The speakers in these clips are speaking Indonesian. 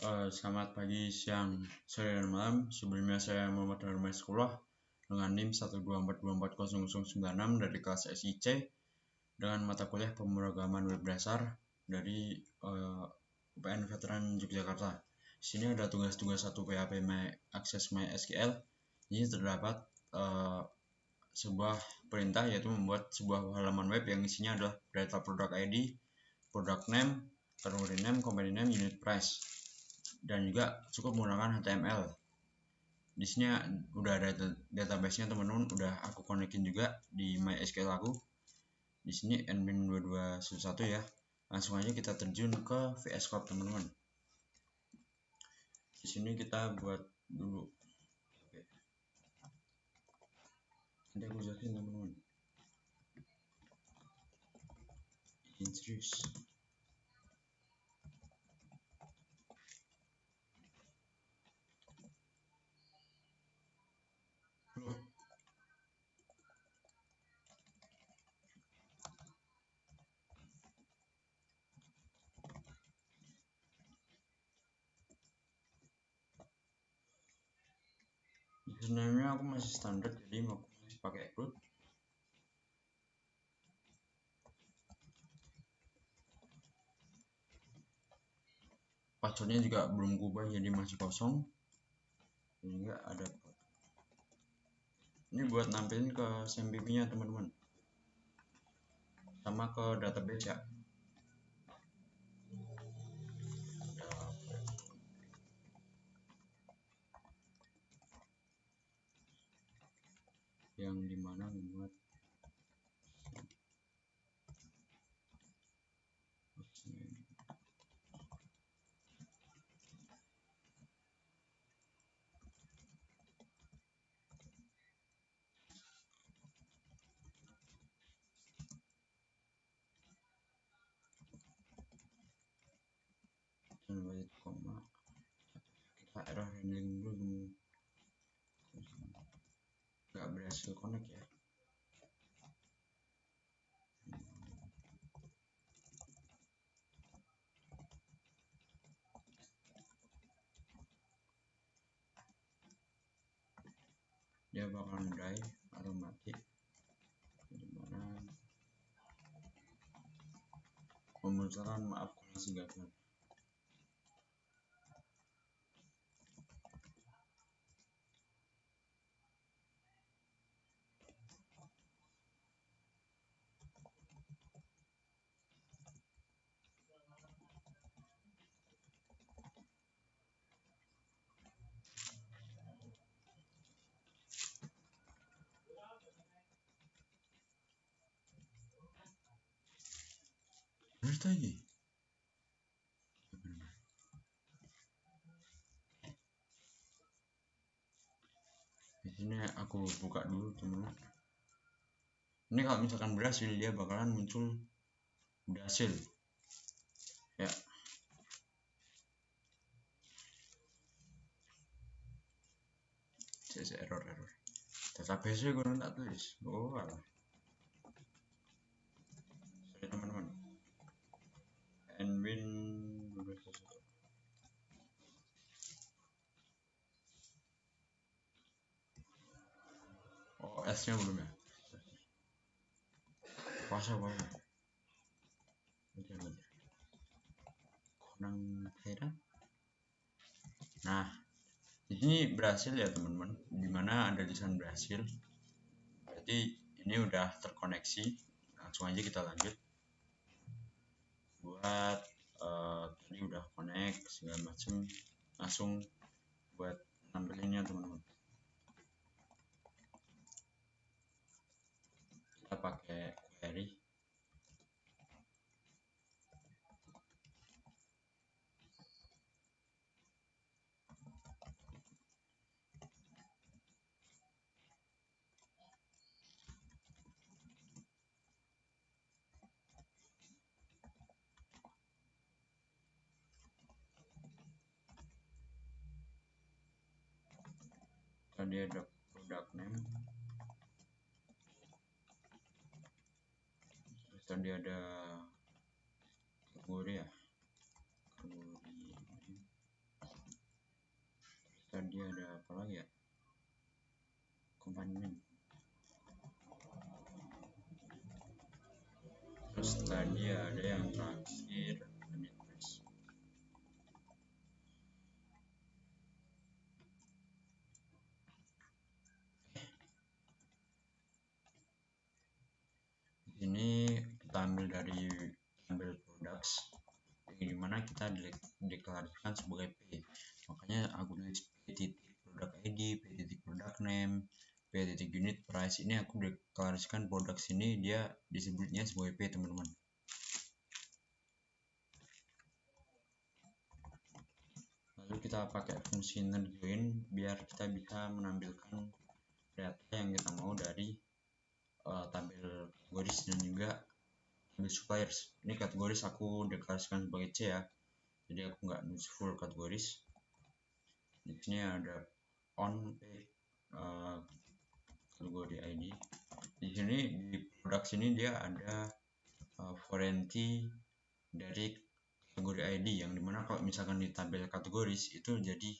Selamat pagi, siang, sore, dan malam. Sebelumnya saya Muhammad Harmai Sekolah dengan NIM 124240096 dari kelas SIC dengan mata kuliah pemrograman web dasar dari UPN Veteran Yogyakarta. Di sini ada tugas-tugas 1 PHP Access MySQL. Ini terdapat sebuah perintah yaitu membuat sebuah halaman web yang isinya adalah data product ID, product name, category name, company name, unit price, dan juga cukup menggunakan HTML. Di sini udah ada database-nya teman-teman, udah aku konekin juga di MySQL aku. Di sini admin2211 ya. Langsung aja kita terjun ke VS Code teman-teman. Di sini kita buat dulu. Oke. Nanti aku jelasin teman-teman. Introduce. Sebenarnya aku masih standar, jadi aku masih pakai root. Passwordnya juga belum kubah, jadi masih kosong. Dan juga ada ini buat nampilin ke SMPP nya teman-teman, sama ke database ya. Yang dimana membuat koma, kita error handling dulu, nggak berhasil connect ya. Dia bakalan die atau mati, dimana memunculkan maaf koneksi gagal. Bener lagi. Di sini aku buka dulu teman-teman. Ini kalau misalkan berhasil, dia bakalan muncul berhasil ya. Error database nya kurang tak tulis. Oh alah, sorry teman-teman. Admin S nya belum ya. Puasa kurang heran. Nah, di sini berhasil ya teman-teman, dimana ada tulisan berhasil, berarti ini udah terkoneksi. Langsung aja kita lanjut buat tadi udah connect segala macem, langsung buat nampilinnya teman-teman. Kita pakai query. Tadi ada product name, terus tadi ada kategori ya, kategori tadi ada apa lagi ya, company name. Terus tadi ada yang terakhir unit price. Ini kita ambil dari ambil products yang dimana kita deklarasikan sebagai P, makanya aku tulis P titik product ID, P titik product name, P titik unit price. Ini aku deklarasikan produk sini dia disebutnya sebagai P, teman-teman. Lalu kita pakai fungsi join biar kita bisa menampilkan data yang kita mau dari tabel kategoris dan juga tabel suppliers. Ini kategoris aku deklarasikan sebagai C ya, jadi aku nggak nulis full kategoris. Di sini ada on kategori ID. Di sini di produk sini dia ada warranty dari kategori ID, yang dimana kalau misalkan di tabel kategoris itu jadi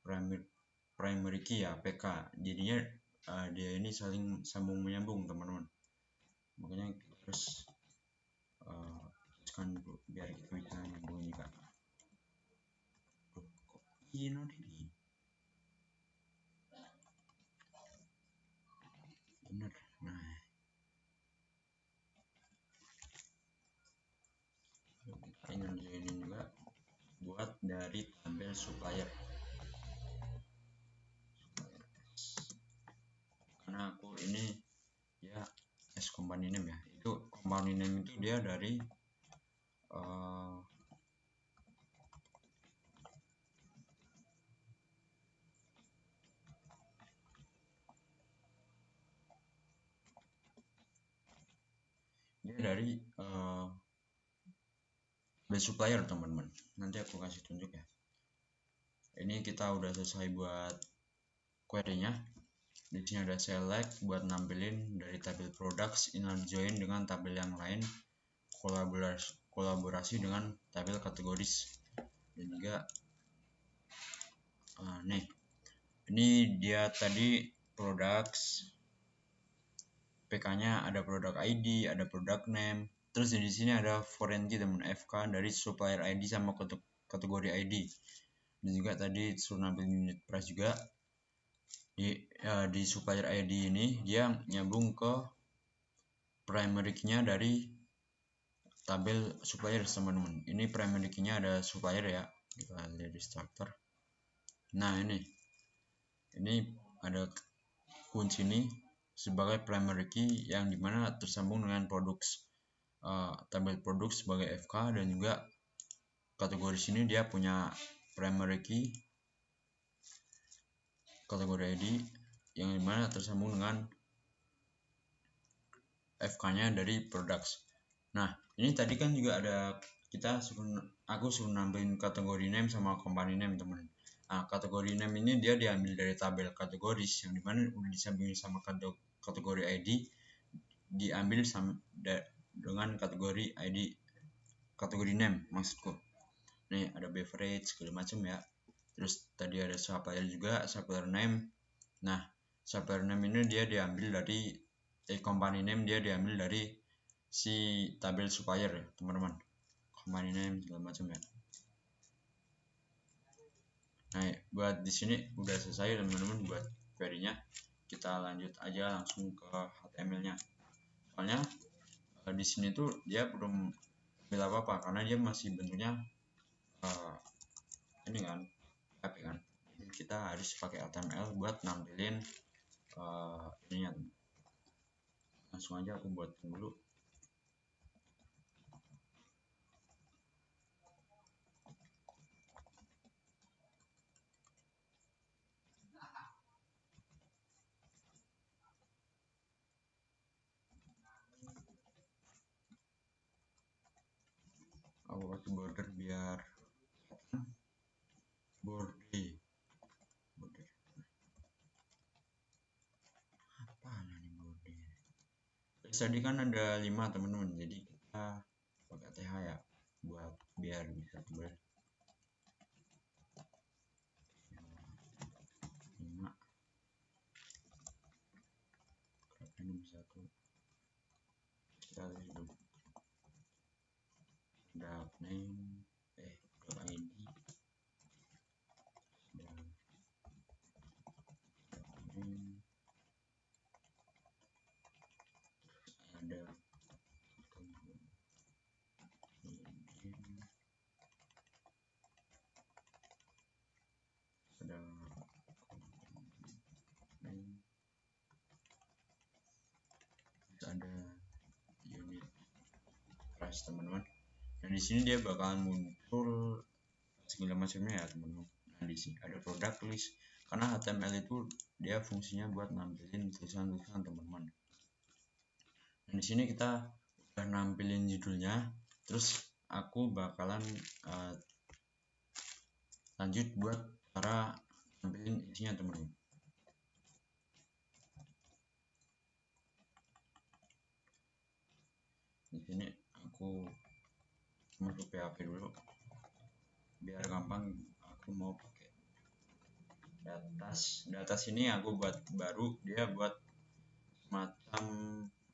primary key ya, PK, jadinya dia ini saling sambung menyambung, teman-teman. Makanya kita harus tuliskan dulu biar kita bisa nyambung juga. Kok ini bener. Nah, kita ngerjain juga buat dari tabel supplier. Karena aku ini ya as company name ya, itu company name itu dia dari base supplier, teman-teman. Nanti aku kasih tunjuk ya. Ini kita udah selesai buat query-nya. Di sini ada select buat nampilin dari tabel products, inner join dengan tabel yang lain, kolaborasi dengan tabel kategoris, dan juga nih ini dia tadi products, PK-nya ada product ID, ada product name, terus di sini ada warranty, teman, FK dari supplier ID sama kategori ID, dan juga tadi suruh nampilin unit price juga. Di supplier ID ini dia nyambung ke primary key-nya dari tabel supplier, teman-teman. Ini primary key-nya ada supplier ya, kita lihat di structure. Nah, ini ada kunci ini sebagai primary key yang dimana tersambung dengan tabel produk sebagai FK, dan juga kategori sini dia punya primary key kategori ID yang dimana tersambung dengan FK-nya dari products. Nah, ini tadi kan juga ada aku suruh nampilin kategori name sama company name, teman. Nah, kategori name ini dia diambil dari tabel kategoris yang dimana udah disambungin sama kategori ID, diambil dengan kategori ID, kategori name maksudku. Nih ada beverage segala macam ya. Terus tadi ada supplier juga, supplier name. Nah, supplier name ini dia diambil dari company name, dia diambil dari si tabel supplier ya, teman-teman. Company name segala macam ya. Nah, buat di sini udah selesai, teman-teman, buat query-nya. Kita lanjut aja langsung ke HTML-nya. Soalnya di sini tuh dia belum ambil apa-apa karena dia masih bentuknya ini kan PHP kan. Jadi kita harus pakai HTML buat nampilin ininya. Langsung aja aku buatin dulu. Aku pakai border biar border apa nih border. Tadi kan ada 5, teman-teman, jadi kita pakai TH ya buat biar bisa tebal. satu kita hidup product name product ID dan product name ada kemudian ada name ada unit price teman-teman. Nah di sini dia bakalan muncul segala macamnya ya teman-teman. Nah di sini ada product list karena HTML itu dia fungsinya buat nampilin tulisan-tulisan teman-teman. Nah di sini kita udah nampilin judulnya, terus aku bakalan lanjut buat cara nampilin isinya teman-teman. Di sini aku masuk PHP dulu biar gampang. Aku mau pakai datas ini aku buat baru, dia buat semacam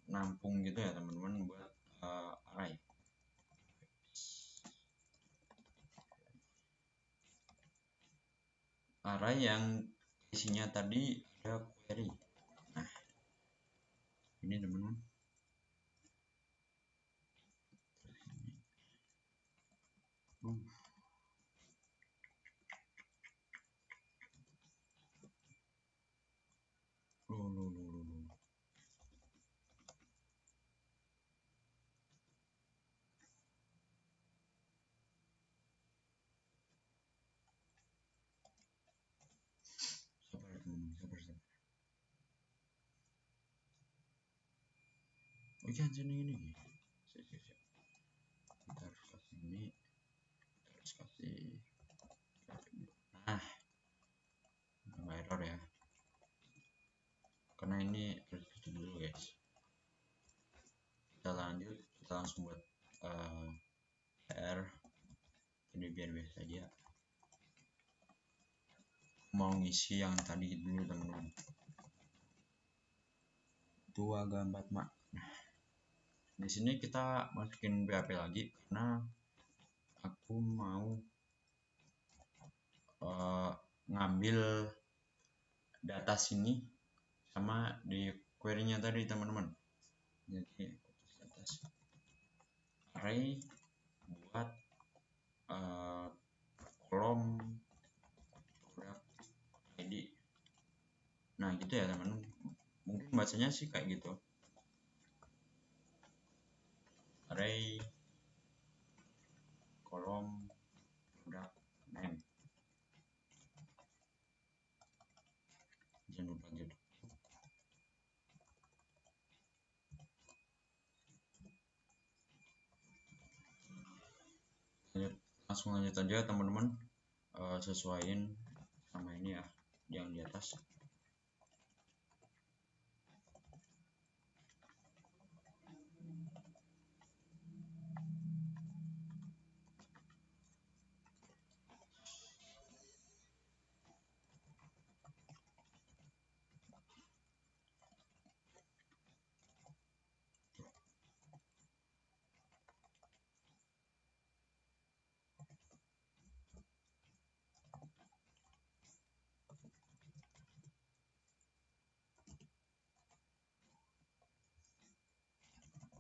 nampung gitu ya teman-teman, buat array yang isinya tadi ada query. Nah ini teman-teman, jangan sini ini. Kita harus kasih ini, kita harus kasih. Nah, nggak error ya, karena ini harus gitu dulu guys. Kita lanjut, kita langsung buat PR. Ini biar biasa aja. Mau ngisi yang tadi dulu teman-teman. Itu agak 4 mak. Nah, di sini kita masukin PHP lagi karena aku mau ngambil data sini sama di query-nya tadi teman-teman. Jadi array buat kolom product ID. Nah gitu ya teman-teman, mungkin bacanya sih kayak gitu, array kolom product name. Jangan lupa gitu. Langsung lanjut aja teman-teman, sesuaiin sama ini ya yang di atas.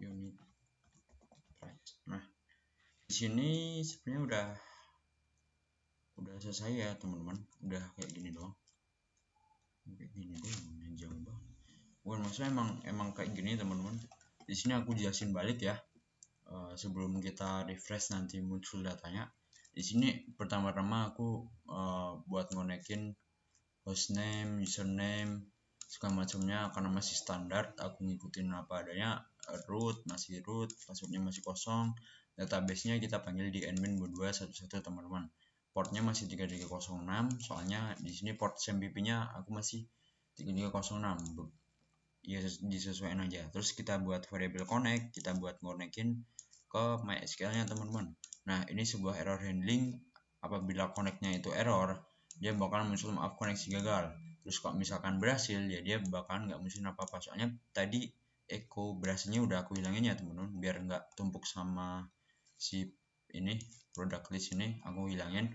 Unit price. Nah di sini sebenarnya udah selesai ya teman-teman, udah kayak gini doang, kayak gini doang, jauh banget. Bukan maksudnya emang kayak gini teman-teman. Di sini aku jelasin balik ya, sebelum kita refresh nanti muncul datanya. Di sini pertama-tama aku buat ngonekin hostname, username, segala macamnya karena masih standar. Aku ngikutin apa adanya. Root masih root, passwordnya masih kosong, database-nya kita panggil di admin 2211 teman-teman. Portnya masih 3306, soalnya di sini port SMPP-nya aku masih 3306. Ya disesuaikan aja. Terus kita buat variable connect, kita buat ngonekin ke MySQL-nya teman-teman. Nah ini sebuah error handling. Apabila connect-nya itu error, dia bakal muncul maaf koneksi gagal. Terus kalau misalkan berhasil ya dia bakal nggak muncul apa-apa, soalnya tadi eco berasnya udah aku hilangin ya teman-teman, biar nggak tumpuk sama si ini product list ini, aku hilangin.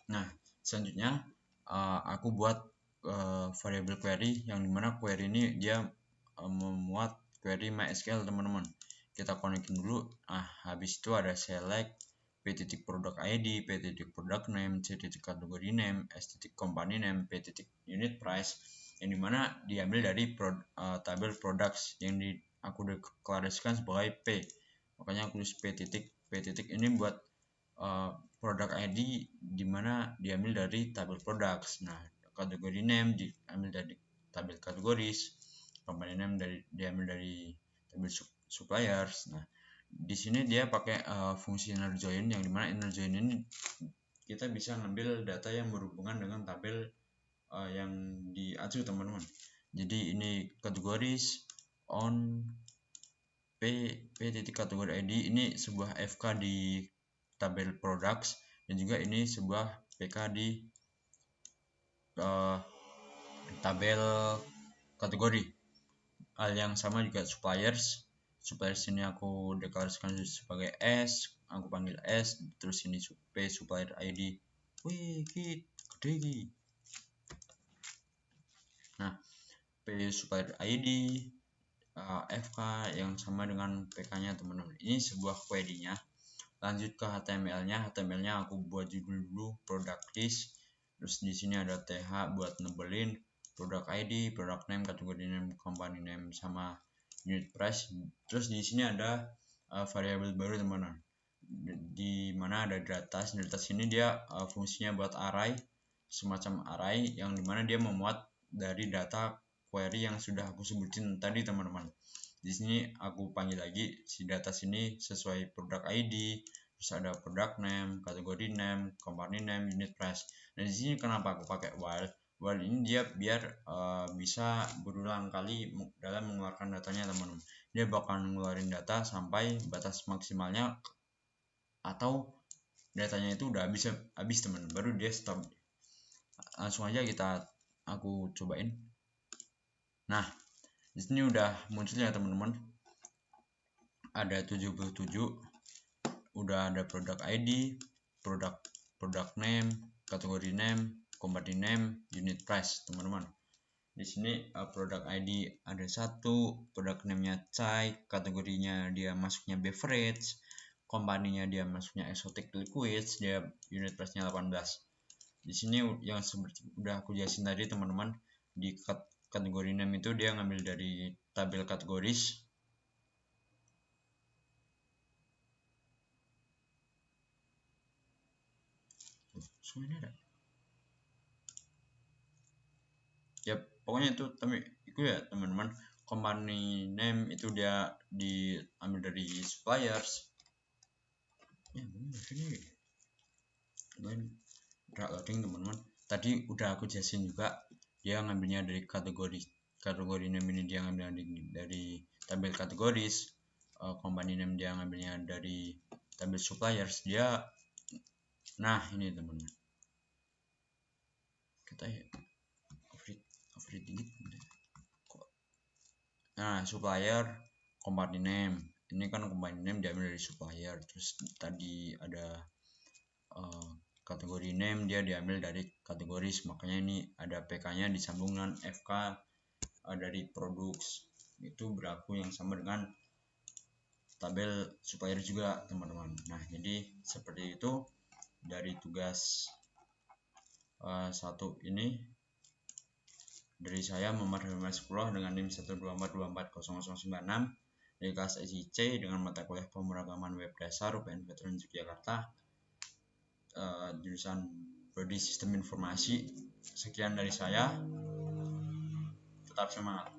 Nah selanjutnya aku buat variable query, yang dimana query ini dia memuat query MySQL teman-teman. Kita konekin dulu. Habis itu ada select p titik product id, p titik product name, c titik category name, s titik company name, p titik unit price, yang dimana diambil dari tabel products yang aku deklarasikan sebagai p. Makanya aku tulis p titik ini buat product id, dimana diambil dari tabel products. Nah category name diambil dari tabel categories, company name diambil dari tabel suppliers. Nah di sini dia pakai fungsi inner join, yang dimana inner join ini kita bisa ngambil data yang berhubungan dengan tabel yang diacu teman-teman. Jadi ini categories on p titik category id, ini sebuah fk di tabel products, dan juga ini sebuah pk di tabel kategori. Hal yang sama juga suppliers ini aku deklarasikan sebagai S, aku panggil S, terus ini p supplier id. Wih gede. Nah p supplier id fk yang sama dengan pk nya teman-teman. Ini sebuah query nya. Lanjut ke HTML nya aku buat judul dulu, product list. Terus di sini ada th buat nebelin product id, product name, category name, company name, sama unit price. Terus di sini ada variabel baru teman-teman, di mana ada data sini dia fungsinya buat array, semacam array, yang dimana dia memuat dari data query yang sudah aku sebutin tadi teman-teman. Di sini aku panggil lagi si data sini sesuai product ID, terus ada product name, category name, company name, unit price. Dan di sini kenapa aku pakai while? While ini dia biar bisa berulang kali dalam mengeluarkan datanya teman-teman. Dia bakal ngeluarin data sampai batas maksimalnya atau datanya itu udah habis teman-teman, baru dia stop. Langsung aja aku cobain. Nah di sini udah muncul ya teman-teman, ada 77, udah ada product ID, product name, category name, company name, unit price teman-teman. Di sini product ID ada 1, product name-nya chai, kategorinya dia masuknya beverage, company-nya dia masuknya exotic liquids, dia unit price-nya 18. Di sini yang seperti udah aku jelasin tadi teman-teman, di kategori name itu dia ngambil dari tabel kategoris. Semuanya ada. Ya pokoknya itu ya teman-teman. Company name itu dia diambil dari suppliers. Ya benar sini. Udah loading teman-teman. Tadi udah aku jelasin juga, dia ngambilnya dari kategori name ini dia ngambil dari tabel kategoris. Company name dia ngambilnya dari tabel suppliers. Nah ini teman-teman, kita overheat dikit. Nah supplier, company name, ini kan company name diambil dari supplier. Terus tadi ada kategori name dia diambil dari kategoris, makanya ini ada pk nya disambung dengan fk dari products. Itu berlaku yang sama dengan tabel supplier juga teman-teman. Nah jadi seperti itu dari tugas 1 ini dari saya Muhammad Hamid Sekolah dengan NIM 124240096 dari kelas SIC dengan mata kuliah pemrograman web dasar UPN Veteran Yogyakarta, jurusan Prodi Sistem Informasi. Sekian dari saya, tetap semangat.